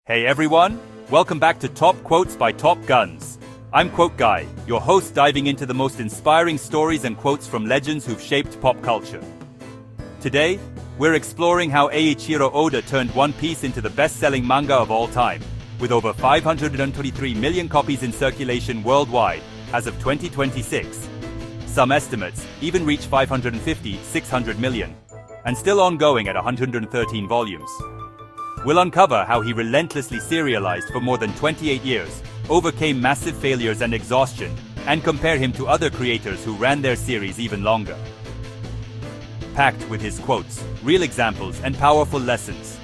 Hey everyone, welcome back to Top Quotes by Top Guns. I'm Quote Guy, your host diving into the most inspiring stories and quotes from legends who've shaped pop culture. Today, we're exploring how Eiichiro Oda turned One Piece into the best-selling manga of all time, with over 523 million copies in circulation worldwide as of 2026. Some estimates even reach 550-600 million, and still ongoing at 113 volumes. We'll uncover how he relentlessly serialized for more than 28 years, overcame massive failures and exhaustion, and compare him to other creators who ran their series even longer. Packed with his quotes, real examples, and powerful lessons.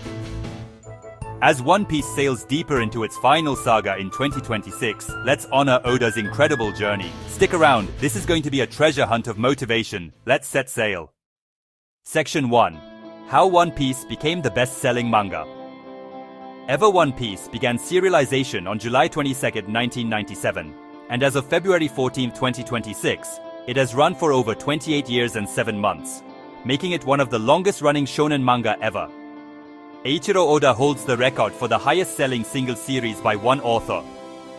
As One Piece sails deeper into its final saga in 2026, let's honor Oda's incredible journey. Stick around, this is going to be a treasure hunt of motivation. Let's set sail. Section 1. How One Piece became the best-selling manga. Ever One Piece began serialization on July 22, 1997, and as of February 14, 2026, it has run for over 28 years and 7 months, making it one of the longest-running shonen manga ever. Eiichiro Oda holds the record for the highest-selling single series by one author,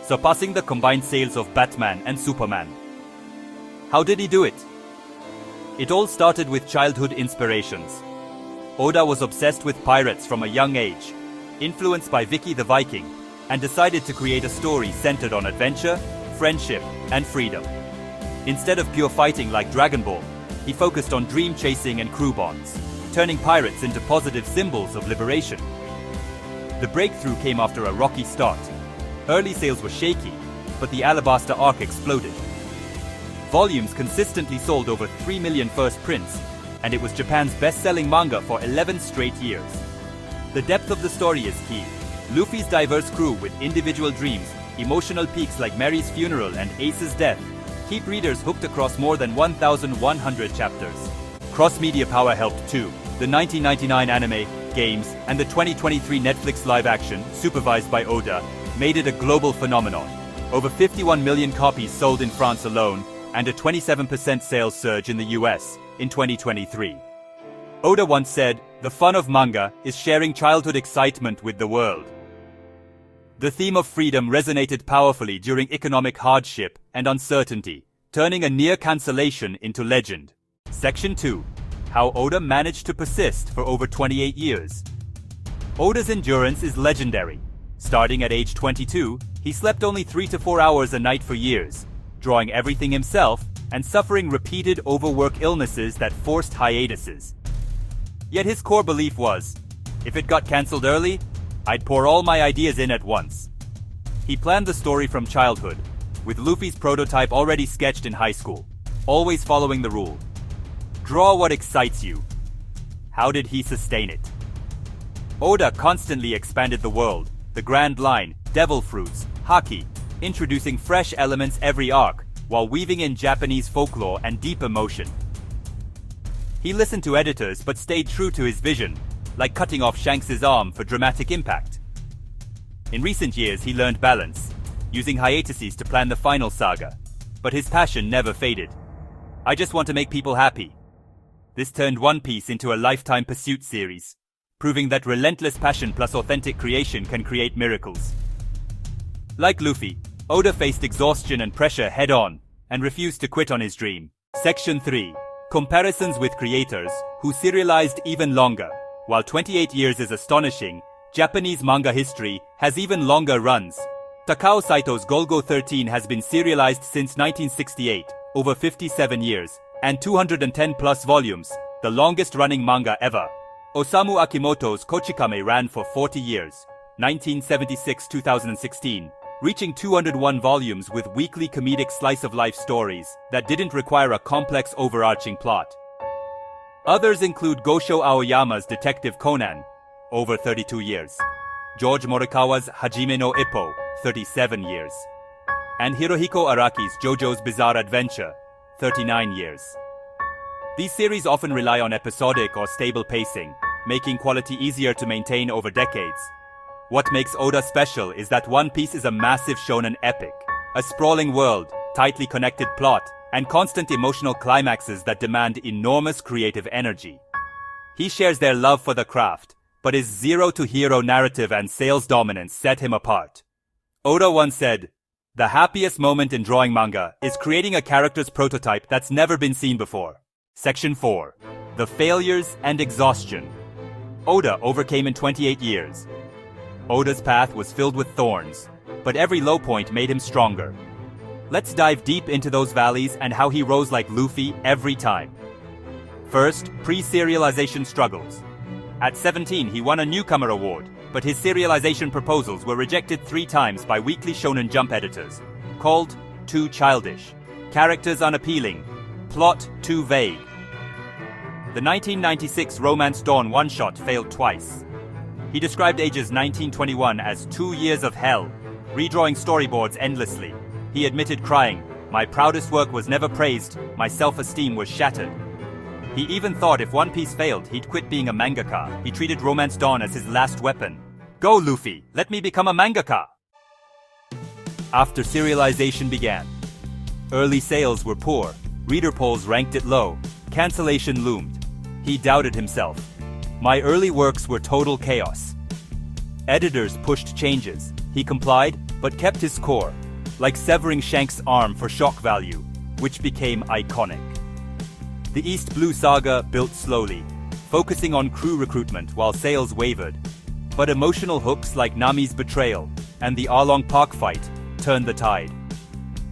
surpassing the combined sales of Batman and Superman. How did he do it? It all started with childhood inspirations. Oda was obsessed with pirates from a young age, influenced by Vicky the Viking, and decided to create a story centered on adventure, friendship, and freedom. Instead of pure fighting like Dragon Ball, he focused on dream chasing and crew bonds, turning pirates into positive symbols of liberation. The breakthrough came after a rocky start. Early sales were shaky, but the Alabasta arc exploded. Volumes consistently sold over 3 million first prints, and it was Japan's best-selling manga for 11 straight years. The depth of the story is key. Luffy's diverse crew with individual dreams, emotional peaks like Mary's funeral and Ace's death, keep readers hooked across more than 1,100 chapters. Cross-media power helped too. The 1999 anime, games, and the 2023 Netflix live-action, supervised by Oda, made it a global phenomenon. Over 51 million copies sold in France alone, and a 27% sales surge in the US in 2023. Oda once said, "The fun of manga is sharing childhood excitement with the world." The theme of freedom resonated powerfully during economic hardship and uncertainty, turning a near cancellation into legend. Section 2. How Oda managed to persist for over 28 years. Oda's endurance is legendary. Starting at age 22, he slept only 3 to 4 hours a night for years, drawing everything himself and suffering repeated overwork illnesses that forced hiatuses. Yet his core belief was, if it got cancelled early, I'd pour all my ideas in at once. He planned the story from childhood, with Luffy's prototype already sketched in high school, always following the rule: draw what excites you. How did he sustain it? Oda constantly expanded the world, the Grand Line, devil fruits, haki, introducing fresh elements every arc, while weaving in Japanese folklore and deep emotion. He listened to editors but stayed true to his vision, like cutting off Shanks' arm for dramatic impact. In recent years, he learned balance, using hiatuses to plan the final saga, but his passion never faded. I just want to make people happy. This turned One Piece into a lifetime pursuit series, proving that relentless passion plus authentic creation can create miracles. Like Luffy, Oda faced exhaustion and pressure head-on, and refused to quit on his dream. Section 3. Comparisons with creators who serialized even longer. While 28 years is astonishing, Japanese manga history has even longer runs. Takao Saito's Golgo 13 has been serialized since 1968, over 57 years, and 210 plus volumes, the longest-running manga ever. Osamu Akimoto's Kochikame ran for 40 years, 1976-2016, reaching 201 volumes with weekly comedic slice-of-life stories that didn't require a complex overarching plot. Others include Gosho Aoyama's Detective Conan, over 32 years, George Morikawa's Hajime no Ippo, 37 years, and Hirohiko Araki's JoJo's Bizarre Adventure, 39 years. These series often rely on episodic or stable pacing, making quality easier to maintain over decades. What makes Oda special is that One Piece is a massive shonen epic, a sprawling world, tightly connected plot, and constant emotional climaxes that demand enormous creative energy. He shares their love for the craft, but his zero-to-hero narrative and sales dominance set him apart. Oda once said, "The happiest moment in drawing manga is creating a character's prototype that's never been seen before." Section 4. The Failures and Exhaustion. Oda overcame in 28 years. Oda's path was filled with thorns, but every low point made him stronger. Let's dive deep into those valleys and how he rose like Luffy every time. First, pre-serialization struggles. At 17, he won a newcomer award, but his serialization proposals were rejected 3 times by Weekly Shonen Jump editors, called too childish, characters unappealing, plot too vague. The 1996 Romance Dawn one-shot failed twice. He described ages 1921 as 2 years of hell, redrawing storyboards endlessly. He admitted crying, "My proudest work was never praised, my self-esteem was shattered." He even thought if One Piece failed, he'd quit being a mangaka. He treated Romance Dawn as his last weapon. "Go, Luffy, let me become a mangaka!" After serialization began, early sales were poor, reader polls ranked it low, cancellation loomed. He doubted himself. "My early works were total chaos." Editors pushed changes. He complied, but kept his core, like severing Shank's arm for shock value, which became iconic. The East Blue Saga built slowly, focusing on crew recruitment while sales wavered. But emotional hooks like Nami's betrayal and the Arlong Park fight turned the tide.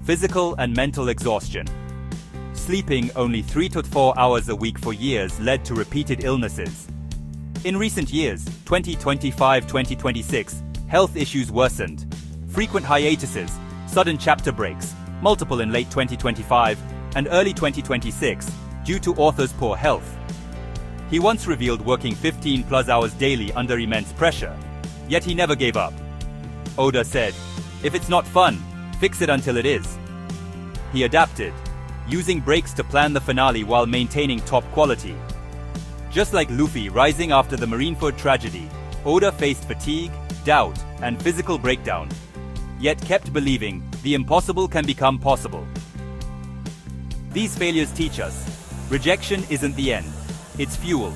Physical and mental exhaustion. Sleeping only 3 to 4 hours a week for years led to repeated illnesses. In recent years, 2025-2026, health issues worsened. Frequent hiatuses, sudden chapter breaks, multiple in late 2025 and early 2026, due to author's poor health. He once revealed working 15+ hours daily under immense pressure, yet he never gave up. Oda said, "If it's not fun, fix it until it is." He adapted, using breaks to plan the finale while maintaining top quality. Just like Luffy rising after the Marineford tragedy, Oda faced fatigue, doubt, and physical breakdown, yet kept believing the impossible can become possible. These failures teach us, rejection isn't the end, it's fuel.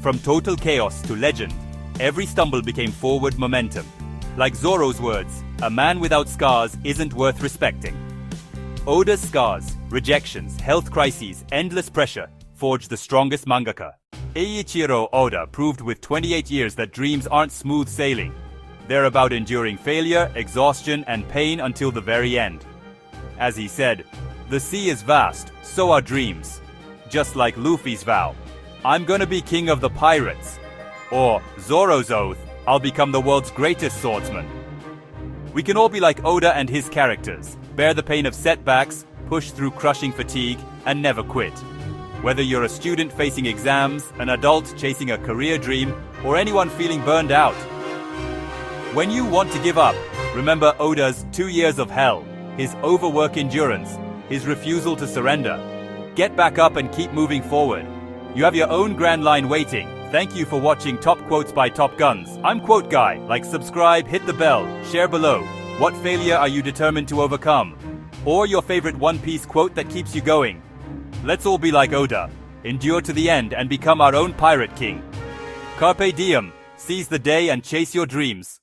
From total chaos to legend, every stumble became forward momentum. Like Zoro's words, "A man without scars isn't worth respecting." Oda's scars, rejections, health crises, endless pressure forged the strongest mangaka. Eiichiro Oda proved with 28 years that dreams aren't smooth sailing. They're about enduring failure, exhaustion, and pain until the very end. As he said, "The sea is vast, so are dreams." Just like Luffy's vow, "I'm gonna be king of the pirates." Or Zoro's oath, "I'll become the world's greatest swordsman." We can all be like Oda and his characters, bear the pain of setbacks, push through crushing fatigue, and never quit. Whether you're a student facing exams, an adult chasing a career dream, or anyone feeling burned out, when you want to give up, remember Oda's 2 years of hell, his overwork endurance, his refusal to surrender. Get back up and keep moving forward. You have your own grand line waiting. Thank you for watching Top Quotes by Top Guns. I'm Quote Guy. Like, subscribe, hit the bell, share below. What failure are you determined to overcome? Or your favorite One Piece quote that keeps you going? Let's all be like Oda. Endure to the end and become our own pirate king. Carpe diem. Seize the day and chase your dreams.